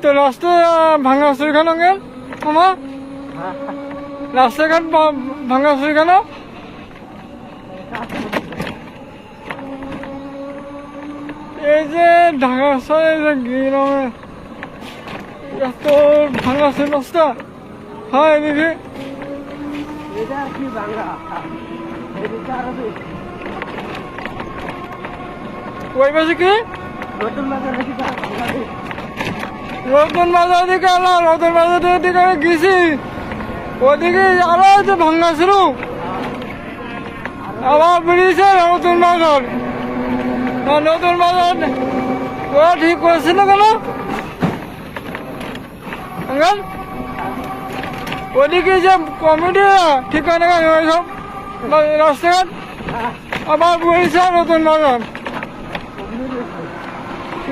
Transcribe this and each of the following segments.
তো রাস্তা ভাঙা চুরি কেন গেল আমার রাস্তাঘাট ভাঙা চুরি কেন? এই যে ঢাকা শহরে যে গ্রামে এত ভাঙা চুরি রাস্তা হয় এদিকে ওই পাশে কি নতুন বাজার দিকে আলো নতুন বাজার দিকে গেছি ওদিকে আরো যে ভাঙা ছিল আবার বেরিয়েছে নতুন বাজার নতুন বাজার ও ঠিক করেছে না কেন আঙ্গাল ওদিকে যে কমিটি ঠিক করে না সব রাস্তাঘাট আবার বেরিয়েছে নতুন বাজার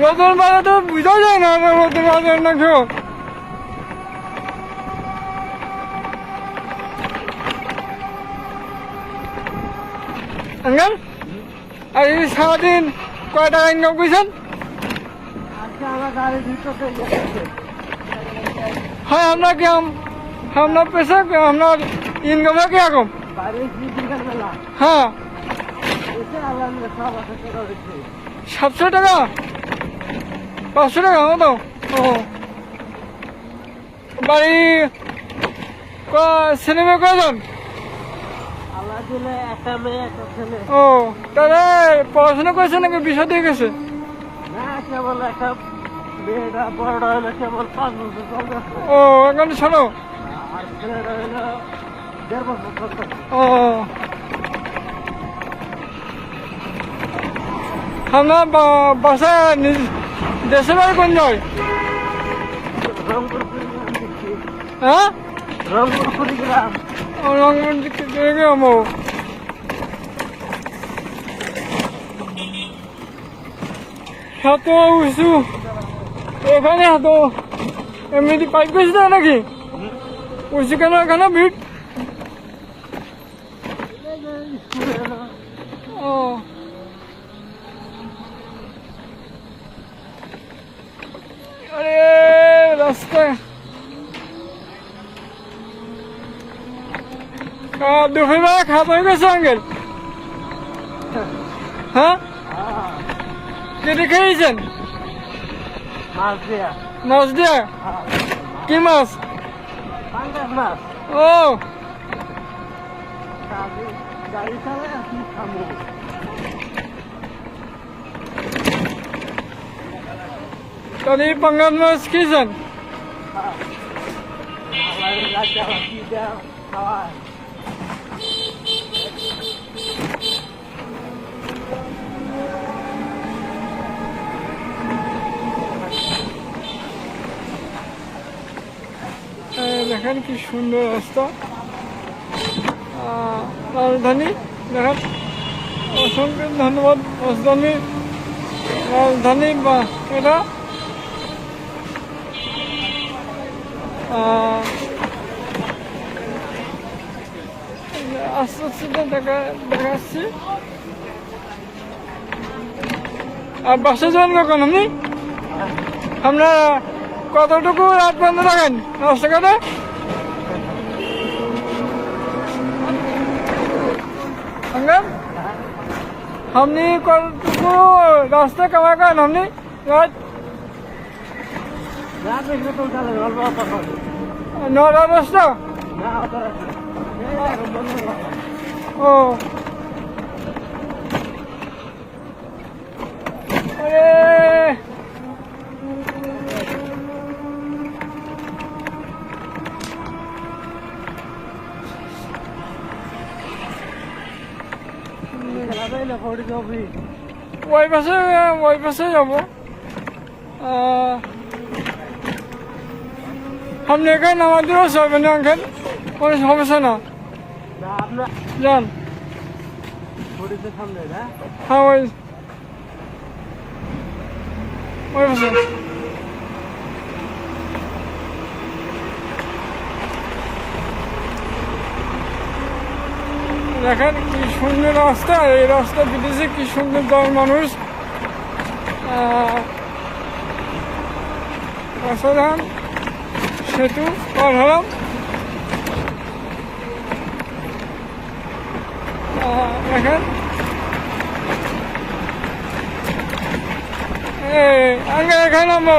নতুন বাজার তো বুঝা যায় না নতুন বাজার না কেউ আঙ্গাল আর এই সারাদিন কয় টাকা ইনকাম করছেন? হ্যাঁ আপনার কি আপনার পেশা আপনার ইনকামটা কিরকম? হ্যাঁ 700 টাকা 500 টাকা মতো। ও বাড়ি ছেলে মেয়ে কয়জন? ও তাহলে পড়াশোনা করেছে নাকি বিষয় দিয়ে গেছে? ও এখন শোনো ও আপনার বাসা দেশের বাড়ি কোন যায়? হ্যাঁ রংপুর গ্রাম। এত উঁচু এখানে এত এমনি পাইপ গেছে না নাকি উঁচু কেন এখানে ভিড়? ও আরে রাস্তায় দুপুরবেলা খাওয়া হয়ে গেছে আঙ্কেল? হ্যাঁ কেটে খেয়েছেন? মাছ দিয়া কি মাছ? ও তাহলে পাঙ্গাস মাছ খেয়েছেন? দেখেন কি সুন্দর রাস্তা রাজধানী দেখেন অসংখ্য ধন্যবাদ রাজধানী বা এটা আস্তে আস্তে দেখাচ্ছি। আর বাসা যাবেন কখন আপনি? আপনার কতটুকু রাত বন্ধ থাকেন রাস্তাঘাটে? আপনি কতটুকু রাস্তা কামাই করেন আপনি রাত? 9টা 10টা? ও ওই পাশে যাবো। আপনি এখানে নামার দিয়েও যাবেন আঙ্কেল কোনো সমস্যা না যান। হ্যাঁ ওই পাশে দেখেন কি সুন্দর রাস্তা। এই রাস্তা বিদেশে কি সুন্দর দল মানুষ রাস্তা দেখেন, সেতু পার হলাম। দেখেন আগে এখানে নামবো।